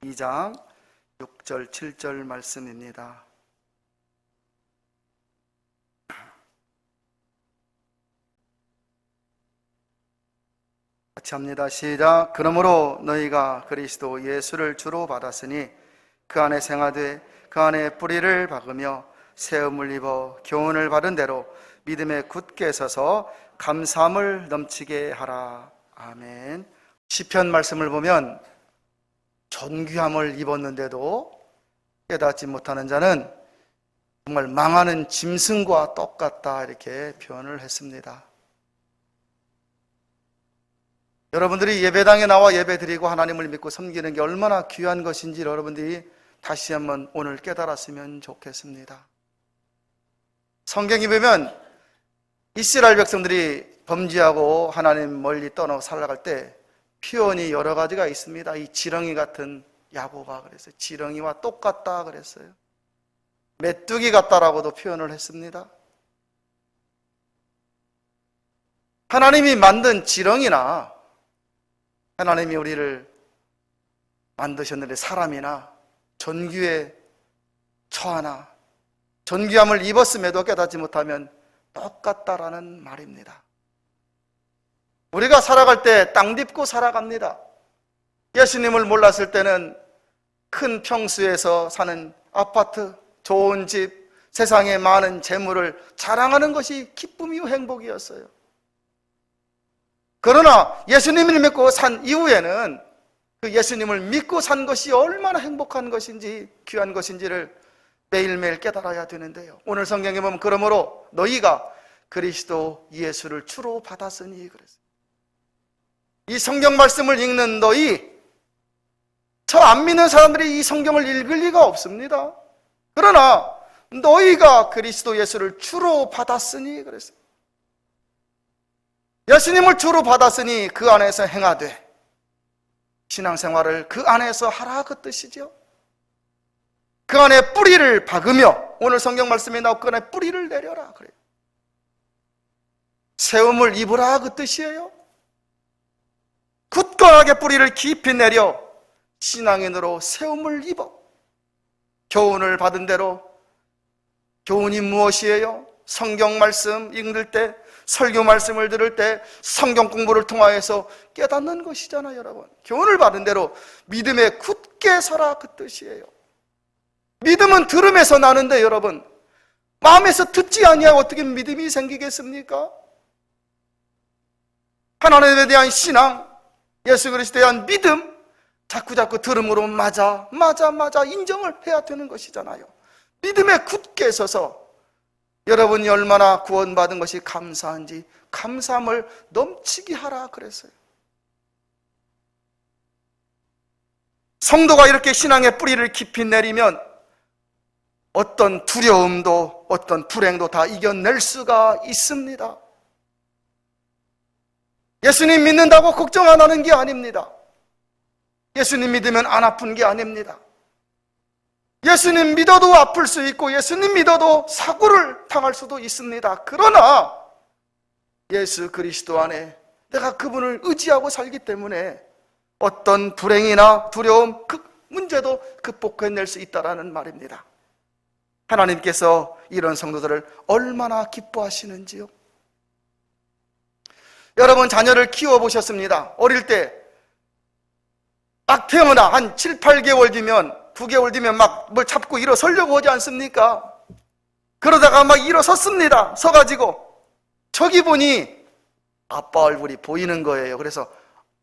2장 6절 7절 말씀입니다. 같이 합니다. 시작. 그러므로 너희가 그리스도 예수를 주로 받았으니 그 안에 생하되 그 안에 뿌리를 박으며 세움을 입어 교훈을 받은 대로 믿음에 굳게 서서 감사함을 넘치게 하라. 아멘. 시편 말씀을 보면 존귀함을 입었는데도 깨닫지 못하는 자는 정말 망하는 짐승과 똑같다, 이렇게 표현을 했습니다. 여러분들이 예배당에 나와 예배드리고 하나님을 믿고 섬기는 게 얼마나 귀한 것인지 여러분들이 다시 한번 오늘 깨달았으면 좋겠습니다. 성경에 보면 이스라엘 백성들이 범죄하고 하나님 멀리 떠나고 살아갈 때 표현이 여러 가지가 있습니다. 이 지렁이 같은 야고가 그랬어요. 지렁이와 똑같다 그랬어요. 메뚜기 같다라고도 표현을 했습니다. 하나님이 만든 지렁이나 하나님이 우리를 만드셨는데 사람이나 존귀에 처하나 존귀함을 입었음에도 깨닫지 못하면 똑같다라는 말입니다. 우리가 살아갈 때 땅 딛고 살아갑니다. 예수님을 몰랐을 때는 큰 평수에서 사는 아파트, 좋은 집, 세상에 많은 재물을 자랑하는 것이 기쁨이요 행복이었어요. 그러나 예수님을 믿고 산 이후에는 그 예수님을 믿고 산 것이 얼마나 행복한 것인지 귀한 것인지를 매일매일 깨달아야 되는데요. 오늘 성경에 보면 그러므로 너희가 그리스도 예수를 주로 받았으니 그랬어요. 이 성경 말씀을 읽는 너희, 저 안 믿는 사람들이 이 성경을 읽을 리가 없습니다. 그러나 너희가 그리스도 예수를 주로 받았으니 그랬어요. 예수님을 주로 받았으니 그 안에서 행하되 신앙생활을 그 안에서 하라 그 뜻이죠. 그 안에 뿌리를 박으며, 오늘 성경 말씀에 나온 그 안에 뿌리를 내려라 그래요. 세움을 입으라 그 뜻이에요. 굳건하게 뿌리를 깊이 내려 신앙인으로 세움을 입어 교훈을 받은 대로, 교훈이 무엇이에요? 성경 말씀 읽을 때, 설교 말씀을 들을 때 성경 공부를 통하여서 깨닫는 것이잖아요. 여러분, 교훈을 받은 대로 믿음에 굳게 서라 그 뜻이에요. 믿음은 들음에서 나는데 여러분, 마음에서 듣지 아니하고 어떻게 믿음이 생기겠습니까? 하나님에 대한 신앙, 예수 그리스도에 대한 믿음, 자꾸자꾸 들음으로 맞아 인정을 해야 되는 것이잖아요. 믿음에 굳게 서서 여러분이 얼마나 구원받은 것이 감사한지 감사함을 넘치게 하라 그랬어요. 성도가 이렇게 신앙의 뿌리를 깊이 내리면 어떤 두려움도 어떤 불행도 다 이겨낼 수가 있습니다. 예수님 믿는다고 걱정 안 하는 게 아닙니다. 예수님 믿으면 안 아픈 게 아닙니다. 예수님 믿어도 아플 수 있고 예수님 믿어도 사고를 당할 수도 있습니다. 그러나 예수 그리스도 안에 내가 그분을 의지하고 살기 때문에 어떤 불행이나 두려움, 그 문제도 극복해낼 수 있다는 말입니다. 하나님께서 이런 성도들을 얼마나 기뻐하시는지요. 여러분, 자녀를 키워보셨습니다. 어릴 때 딱 태어나 한 7, 8개월 뒤면, 9개월 뒤면 막 뭘 잡고 일어서려고 하지 않습니까? 그러다가 막 일어섰습니다. 서가지고 저기 보니 아빠 얼굴이 보이는 거예요. 그래서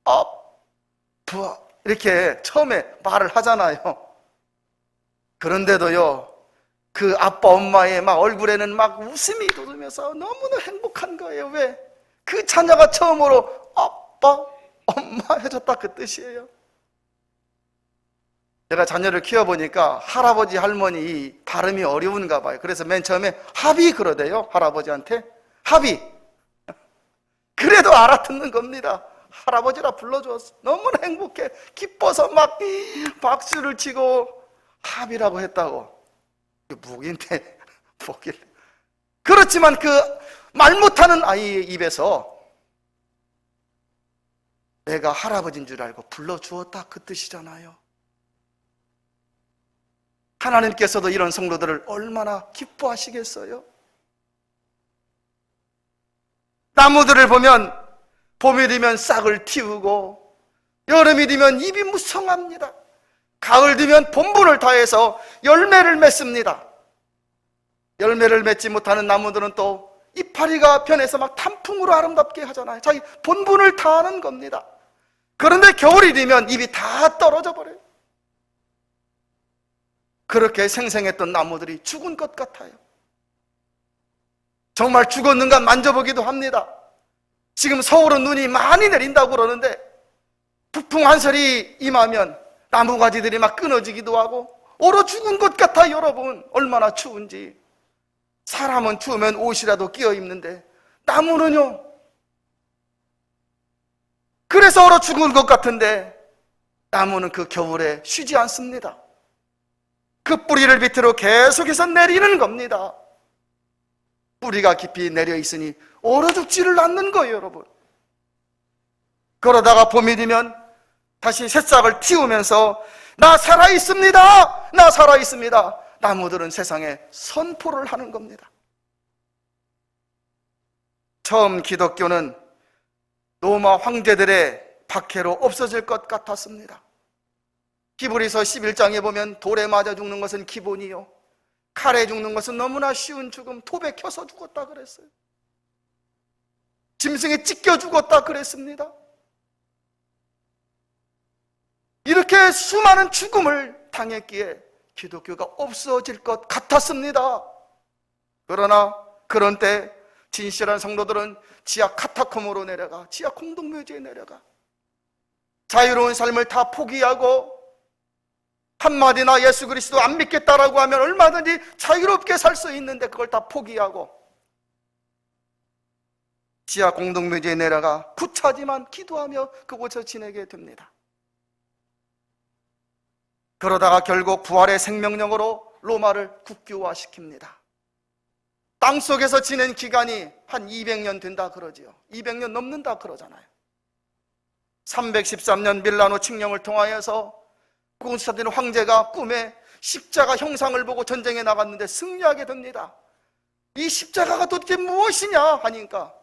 아빠 이렇게 처음에 말을 하잖아요. 그런데도요, 그 아빠 엄마의 막 얼굴에는 막 웃음이 돋으면서 너무나 행복한 거예요. 왜? 그 자녀가 처음으로 아빠 엄마 해줬다 그 뜻이에요. 제가 자녀를 키워보니까 할아버지 할머니 발음이 어려운가 봐요. 그래서 맨 처음에 합이 그러대요. 할아버지한테 합이. 그래도 알아듣는 겁니다. 할아버지라 불러줬어. 너무나 행복해. 기뻐서 막 박수를 치고 합이라고 했다고. 무기인데 뭐길. 그렇지만 그 말 못하는 아이의 입에서 내가 할아버지인 줄 알고 불러주었다 그 뜻이잖아요. 하나님께서도 이런 성도들을 얼마나 기뻐하시겠어요? 나무들을 보면 봄이 되면 싹을 틔우고 여름이 되면 잎이 무성합니다. 가을 되면 본분을 다해서 열매를 맺습니다. 열매를 맺지 못하는 나무들은 또 이파리가 변해서 막 단풍으로 아름답게 하잖아요. 자기 본분을 다하는 겁니다. 그런데 겨울이 되면 잎이 다 떨어져 버려요. 그렇게 생생했던 나무들이 죽은 것 같아요. 정말 죽었는가 만져보기도 합니다. 지금 서울은 눈이 많이 내린다고 그러는데 북풍 한설이 임하면 나무가지들이 막 끊어지기도 하고 얼어 죽은 것 같아요. 여러분, 얼마나 추운지. 사람은 추우면 옷이라도 끼어 입는데 나무는요, 그래서 얼어 죽은 것 같은데 나무는 그 겨울에 쉬지 않습니다. 그 뿌리를 밑으로 계속해서 내리는 겁니다. 뿌리가 깊이 내려 있으니 얼어 죽지를 않는 거예요, 여러분. 그러다가 봄이 되면 다시 새싹을 틔우면서 나 살아있습니다, 나 살아있습니다. 나무들은 세상에 선포를 하는 겁니다. 처음 기독교는 로마 황제들의 박해로 없어질 것 같았습니다. 히브리서 11장에 보면 돌에 맞아 죽는 것은 기본이요, 칼에 죽는 것은 너무나 쉬운 죽음, 톱에 켜서 죽었다 그랬어요. 짐승에 찢겨 죽었다 그랬습니다. 이렇게 수많은 죽음을 당했기에 기독교가 없어질 것 같았습니다. 그러나 그런 때 진실한 성도들은 지하 카타콤으로 내려가, 지하 공동묘지에 내려가 자유로운 삶을 다 포기하고, 한마디나 예수 그리스도 안 믿겠다라고 하면 얼마든지 자유롭게 살 수 있는데 그걸 다 포기하고 지하 공동묘지에 내려가 부차지만 기도하며 그곳에서 지내게 됩니다. 그러다가 결국 부활의 생명력으로 로마를 국교화시킵니다. 땅속에서 지낸 기간이 한 200년 된다 그러지요. 200년 넘는다 그러잖아요. 313년 밀라노 칙령을 통하여서 콘스탄티노 황제가 꿈에 십자가 형상을 보고 전쟁에 나갔는데 승리하게 됩니다. 이 십자가가 도대체 무엇이냐 하니까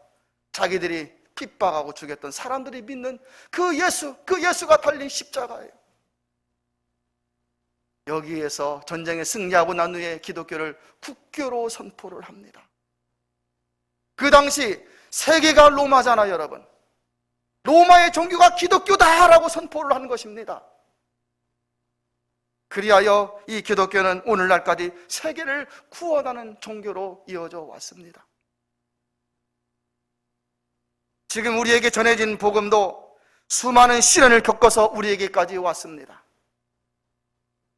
자기들이 핍박하고 죽였던 사람들이 믿는 그 예수가 달린 십자가예요. 여기에서 전쟁에 승리하고 난 후에 기독교를 국교로 선포를 합니다. 그 당시 세계가 로마잖아요, 여러분. 로마의 종교가 기독교다라고 선포를 한 것입니다. 그리하여 이 기독교는 오늘날까지 세계를 구원하는 종교로 이어져 왔습니다. 지금 우리에게 전해진 복음도 수많은 시련을 겪어서 우리에게까지 왔습니다.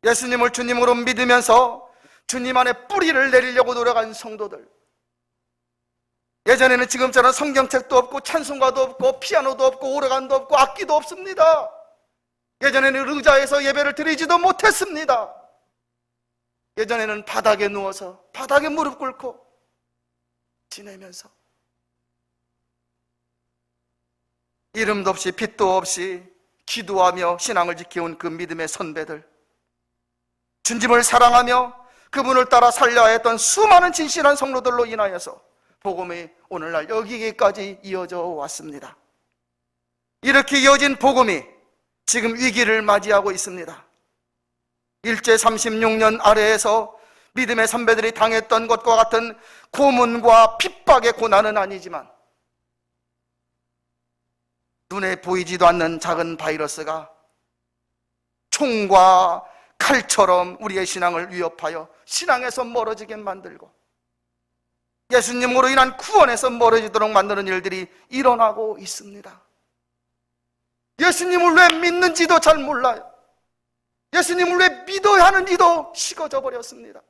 예수님을 주님으로 믿으면서 주님 안에 뿌리를 내리려고 노력한 성도들, 예전에는 지금처럼 성경책도 없고 찬송가도 없고 피아노도 없고 오르간도 없고 악기도 없습니다. 예전에는 의자에서 예배를 드리지도 못했습니다. 예전에는 바닥에 누워서 바닥에 무릎 꿇고 지내면서 이름도 없이 빛도 없이 기도하며 신앙을 지켜온 그 믿음의 선배들, 주님을 사랑하며 그분을 따라 살려야 했던 수많은 진실한 성도들로 인하여서 복음이 오늘날 여기까지 이어져 왔습니다. 이렇게 이어진 복음이 지금 위기를 맞이하고 있습니다. 일제 36년 아래에서 믿음의 선배들이 당했던 것과 같은 고문과 핍박의 고난은 아니지만 눈에 보이지도 않는 작은 바이러스가 총과 칼처럼 우리의 신앙을 위협하여 신앙에서 멀어지게 만들고 예수님으로 인한 구원에서 멀어지도록 만드는 일들이 일어나고 있습니다. 예수님을 왜 믿는지도 잘 몰라요. 예수님을 왜 믿어야 하는지도 식어져 버렸습니다.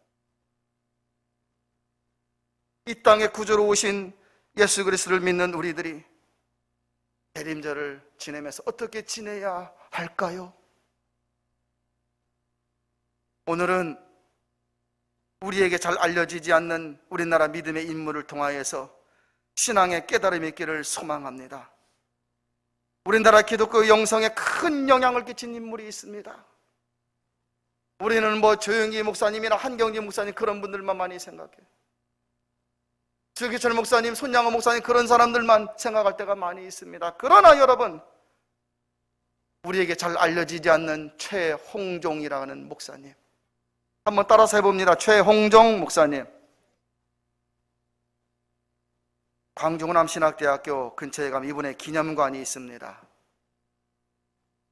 이 땅에 구주로 오신 예수 그리스도를 믿는 우리들이 대림절을 지내면서 어떻게 지내야 할까요? 오늘은 우리에게 잘 알려지지 않는 우리나라 믿음의 인물을 통하여서 신앙의 깨달음이 있기를 소망합니다. 우리나라 기독교 영성에 큰 영향을 끼친 인물이 있습니다. 우리는 뭐 조영기 목사님이나 한경지 목사님 그런 분들만 많이 생각해요. 주기철 목사님, 손양호 목사님 그런 사람들만 생각할 때가 많이 있습니다. 그러나 여러분, 우리에게 잘 알려지지 않는 최홍종이라는 목사님, 한번 따라서 해봅니다. 최홍종 목사님, 광주 호남신학대학교 근처에 가면 이분의 기념관이 있습니다.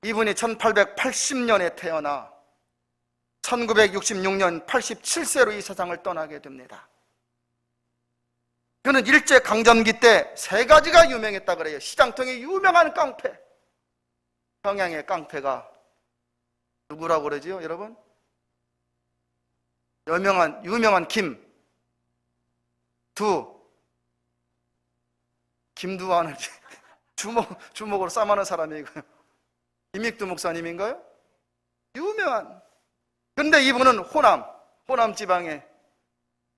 이분이 1880년에 태어나 1966년 87세로 이 세상을 떠나게 됩니다. 그는 일제강점기 때 세 가지가 유명했다 그래요. 시장통의 유명한 깡패, 평양의 깡패가 누구라고 그러지요, 여러분? 유명한 김두한을 주먹으로 싸마는 사람이고요. 임익두 목사님인가요? 유명한. 근데 이분은 호남 지방의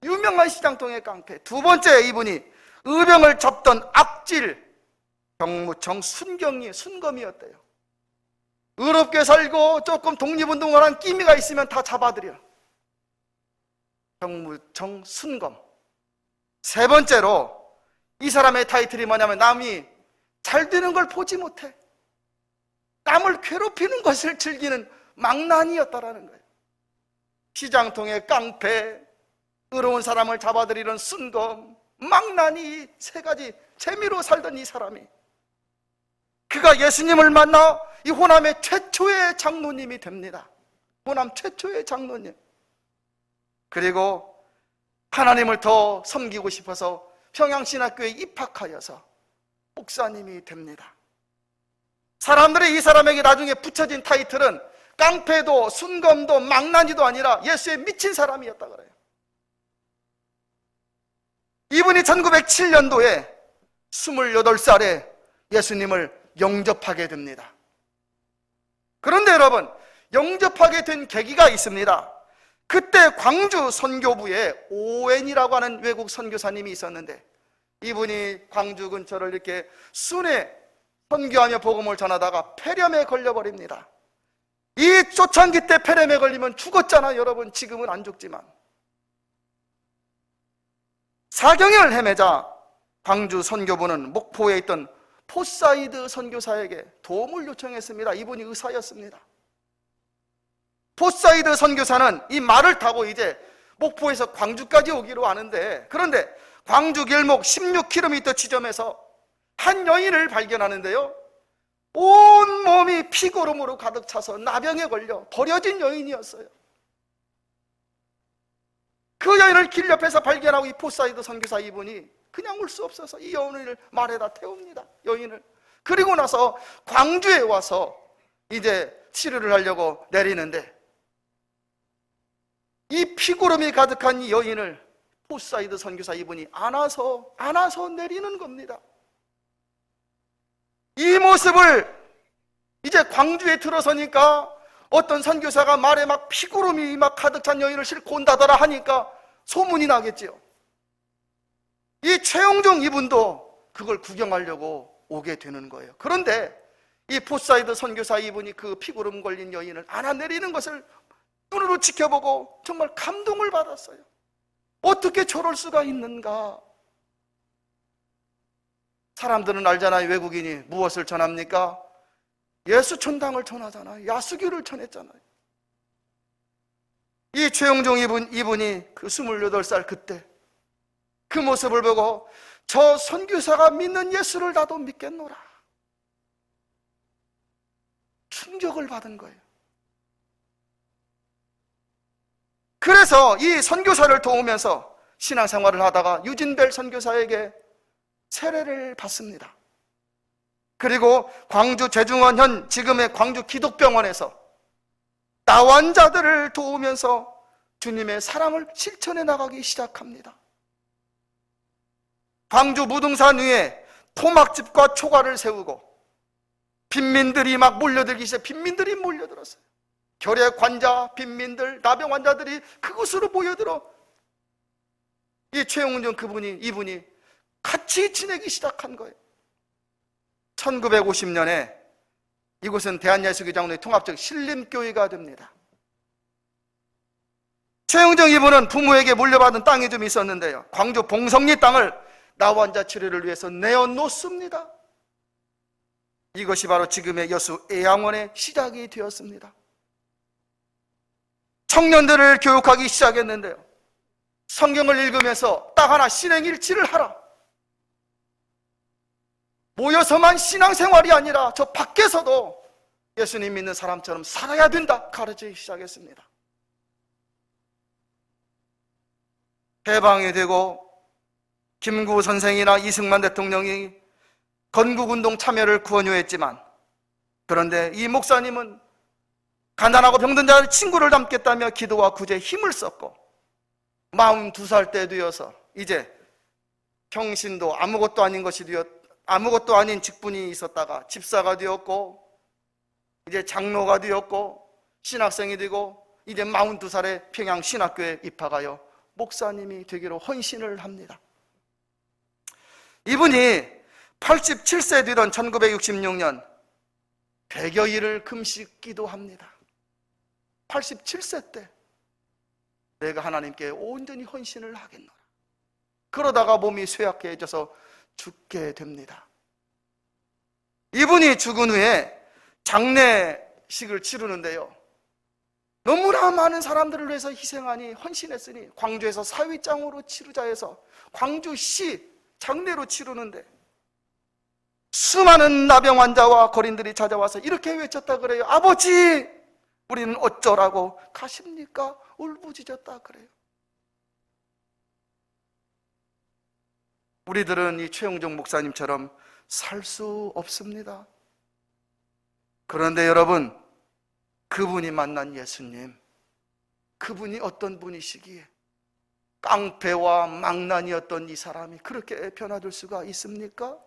유명한 시장통의 깡패. 두 번째, 이분이 의병을 잡던 악질 경무청 순검이었대요. 의롭게 살고 조금 독립운동을 한 끼미가 있으면 다 잡아들여. 경무청 순검. 세 번째로, 이 사람의 타이틀이 뭐냐면 남이 잘 되는 걸 보지 못해 남을 괴롭히는 것을 즐기는 망나니였다라는 거예요. 시장통의 깡패, 의로운 사람을 잡아들이는 순검, 망나니, 세 가지 재미로 살던 이 사람이, 그가 예수님을 만나 이 호남의 최초의 장로님이 됩니다. 호남 최초의 장로님. 그리고 하나님을 더 섬기고 싶어서 평양신학교에 입학하여서 목사님이 됩니다. 사람들이 이 사람에게 나중에 붙여진 타이틀은 깡패도 순검도 망나니도 아니라 예수에 미친 사람이었다 그래요. 이분이 1907년도에 28살에 예수님을 영접하게 됩니다. 그런데 여러분, 영접하게 된 계기가 있습니다. 그때 광주 선교부에 오웬이라고 하는 외국 선교사님이 있었는데, 이분이 광주 근처를 이렇게 순회 선교하며 복음을 전하다가 폐렴에 걸려버립니다. 이 초창기 때 폐렴에 걸리면 죽었잖아요, 여러분. 지금은 안 죽지만. 사경을 헤매자 광주 선교부는 목포에 있던 포사이드 선교사에게 도움을 요청했습니다. 이분이 의사였습니다. 포사이드 선교사는 이 말을 타고 이제 목포에서 광주까지 오기로 하는데, 그런데 광주 길목 16km 지점에서 한 여인을 발견하는데요, 온 몸이 피고름으로 가득 차서 나병에 걸려 버려진 여인이었어요. 그 여인을 길 옆에서 발견하고 이 포사이드 선교사 이분이 그냥 올 수 없어서 이 여인을 말에다 태웁니다. 여인을. 그리고 나서 광주에 와서 이제 치료를 하려고 내리는데, 이 피구름이 가득한 이 여인을 포사이드 선교사 이분이 안아서 내리는 겁니다. 이 모습을 이제 광주에 들어서니까 어떤 선교사가 말에 막 피구름이 막 가득 찬 여인을 싣고 온다더라 하니까 소문이 나겠지요. 이 최홍종 이분도 그걸 구경하려고 오게 되는 거예요. 그런데 이 포사이드 선교사 이분이 그 피구름 걸린 여인을 안아내리는 것을 눈으로 지켜보고 정말 감동을 받았어요. 어떻게 저럴 수가 있는가? 사람들은 알잖아요. 외국인이 무엇을 전합니까? 예수 천당을 전하잖아요. 야수교를 전했잖아요. 이 최영종 이분이 그 28살 그때 그 모습을 보고 저 선교사가 믿는 예수를 나도 믿겠노라, 충격을 받은 거예요. 그래서 이 선교사를 도우면서 신앙생활을 하다가 유진벨 선교사에게 세례를 받습니다. 그리고 광주 제중원 현 지금의 광주 기독병원에서 나환자들을 도우면서 주님의 사랑을 실천해 나가기 시작합니다. 광주 무등산 위에 토막집과 초가를 세우고 빈민들이 막 몰려들기 시작해. 빈민들이 몰려들었어요. 결핵 환자, 빈민들, 나병 환자들이 그곳으로 모여들어 이 최용준 이분이 같이 지내기 시작한 거예요. 1950년에 이곳은 대한예수교 장로의 통합적 신림교회가 됩니다. 최영정 이분은 부모에게 물려받은 땅이 좀 있었는데요, 광주 봉성리 땅을 나환자 치료를 위해서 내어놓습니다. 이것이 바로 지금의 여수 애양원의 시작이 되었습니다. 청년들을 교육하기 시작했는데요, 성경을 읽으면서 딱 하나, 신행일치를 하라. 모여서만 신앙생활이 아니라 저 밖에서도 예수님 믿는 사람처럼 살아야 된다 가르치기 시작했습니다. 해방이 되고 김구 선생이나 이승만 대통령이 건국운동 참여를 권유했지만, 그런데 이 목사님은 가난하고 병든 자의 친구를 담겠다며 기도와 구제에 힘을 썼고, 42살 때 되어서 이제 평신도 아무것도 아닌 직분이 있었다가 집사가 되었고, 이제 장로가 되었고, 신학생이 되고, 이제 42살에 평양 신학교에 입학하여 목사님이 되기로 헌신을 합니다. 이분이 87세 되던 1966년 100여일을 금식 기도합니다. 87세 때 내가 하나님께 온전히 헌신을 하겠노라. 그러다가 몸이 쇠약해져서 죽게 됩니다. 이분이 죽은 후에 장례식을 치르는데요, 너무나 많은 사람들을 위해서 희생하니, 헌신했으니 광주에서 사위장으로 치르자 해서 광주시 장례로 치르는데, 수많은 나병 환자와 거린들이 찾아와서 이렇게 외쳤다 그래요. 아버지, 우리는 어쩌라고 가십니까? 울부짖었다 그래요. 우리들은 이 최영종 목사님처럼 살 수 없습니다. 그런데 여러분, 그분이 만난 예수님, 그분이 어떤 분이시기에 깡패와 망난이었던 이 사람이 그렇게 변화될 수가 있습니까?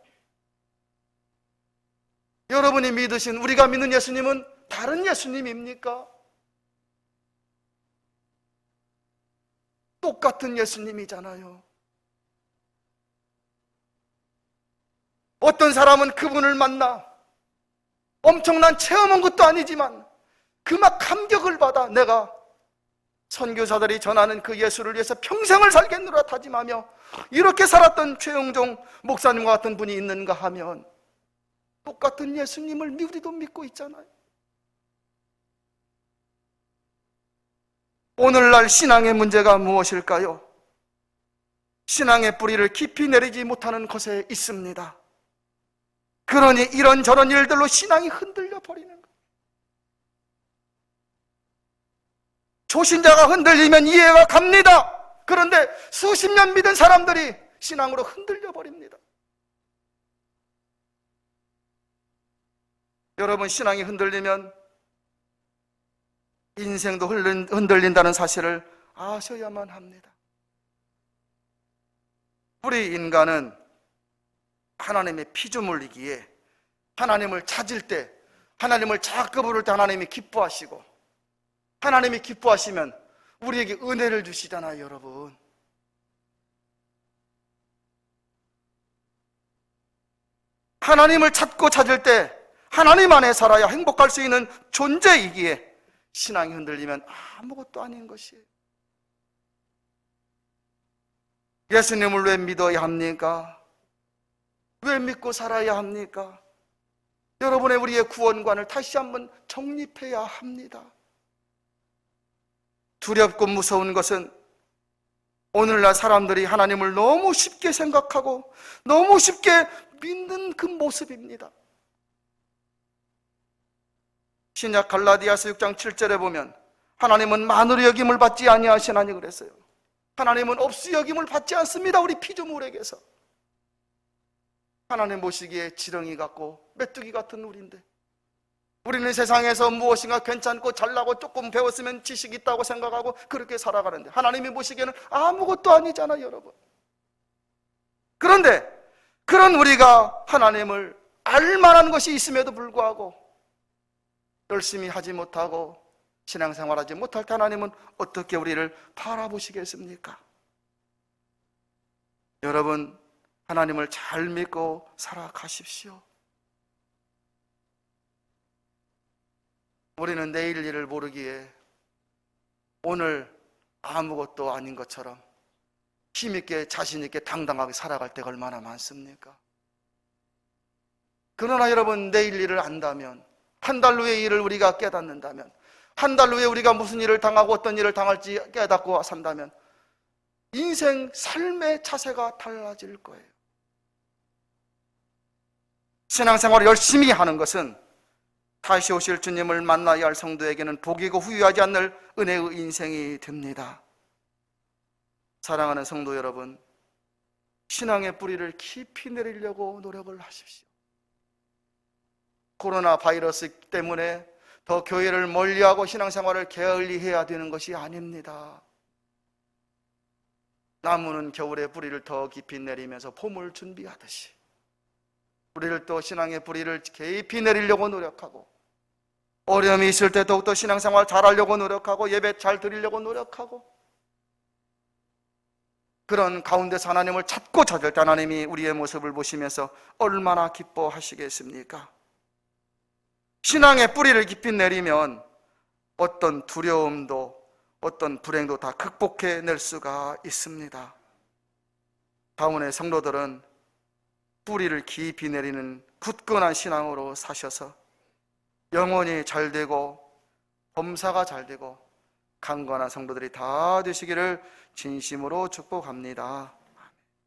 여러분이 믿으신, 우리가 믿는 예수님은 다른 예수님입니까? 똑같은 예수님이잖아요. 어떤 사람은 그분을 만나 엄청난 체험한 것도 아니지만 그 막 감격을 받아 내가 선교사들이 전하는 그 예수를 위해서 평생을 살겠노라 다짐하며 이렇게 살았던 최영종 목사님과 같은 분이 있는가 하면, 똑같은 예수님을 우리도 믿고 있잖아요. 오늘날 신앙의 문제가 무엇일까요? 신앙의 뿌리를 깊이 내리지 못하는 것에 있습니다. 그러니 이런저런 일들로 신앙이 흔들려 버리는 거예요. 초신자가 흔들리면 이해가 갑니다. 그런데 수십 년 믿은 사람들이 신앙으로 흔들려 버립니다. 여러분, 신앙이 흔들리면 인생도 흔들린다는 사실을 아셔야만 합니다. 우리 인간은 하나님의 피조물이기에 하나님을 찾을 때, 하나님을 자꾸 부를 때 하나님이 기뻐하시고, 하나님이 기뻐하시면 우리에게 은혜를 주시잖아요. 여러분, 하나님을 찾고 찾을 때 하나님 안에 살아야 행복할 수 있는 존재이기에 신앙이 흔들리면 아무것도 아닌 것이에요. 예수님을 왜 믿어야 합니까? 왜 믿고 살아야 합니까? 여러분의 우리의 구원관을 다시 한번 정립해야 합니다. 두렵고 무서운 것은 오늘날 사람들이 하나님을 너무 쉽게 생각하고 너무 쉽게 믿는 그 모습입니다. 신약 갈라디아서 6장 7절에 보면 하나님은 만으로 여김을 받지 아니하시나니 그랬어요. 하나님은 없이 여김을 받지 않습니다. 우리 피조물에게서. 하나님 보시기에 지렁이 같고 메뚜기 같은 우리인데, 우리는 세상에서 무엇인가 괜찮고 잘나고 조금 배웠으면 지식이 있다고 생각하고 그렇게 살아가는데, 하나님이 보시기에는 아무것도 아니잖아요. 여러분, 그런데 그런 우리가 하나님을 알만한 것이 있음에도 불구하고 열심히 하지 못하고 신앙생활하지 못할 때 하나님은 어떻게 우리를 바라보시겠습니까? 여러분, 하나님을 잘 믿고 살아가십시오. 우리는 내일 일을 모르기에 오늘 아무것도 아닌 것처럼 힘있게 자신있게 당당하게 살아갈 때가 얼마나 많습니까? 그러나 여러분, 내일 일을 안다면, 한 달 후의 일을 우리가 깨닫는다면, 한 달 후에 우리가 무슨 일을 당하고 어떤 일을 당할지 깨닫고 산다면 인생, 삶의 자세가 달라질 거예요. 신앙생활을 열심히 하는 것은 다시 오실 주님을 만나야 할 성도에게는 복이고 후회하지 않을 은혜의 인생이 됩니다. 사랑하는 성도 여러분, 신앙의 뿌리를 깊이 내리려고 노력을 하십시오. 코로나 바이러스 때문에 더 교회를 멀리하고 신앙생활을 게을리해야 되는 것이 아닙니다. 나무는 겨울에 뿌리를 더 깊이 내리면서 봄을 준비하듯이 우리를 또 신앙의 뿌리를 깊이 내리려고 노력하고, 어려움이 있을 때 더욱더 신앙생활 잘하려고 노력하고, 예배 잘 드리려고 노력하고, 그런 가운데서 하나님을 찾고 찾을 때 하나님이 우리의 모습을 보시면서 얼마나 기뻐하시겠습니까? 신앙의 뿌리를 깊이 내리면 어떤 두려움도 어떤 불행도 다 극복해낼 수가 있습니다. 가문의 성도들은 뿌리를 깊이 내리는 굳건한 신앙으로 사셔서 영혼이 잘 되고 범사가 잘 되고 강건한 성도들이 다 되시기를 진심으로 축복합니다.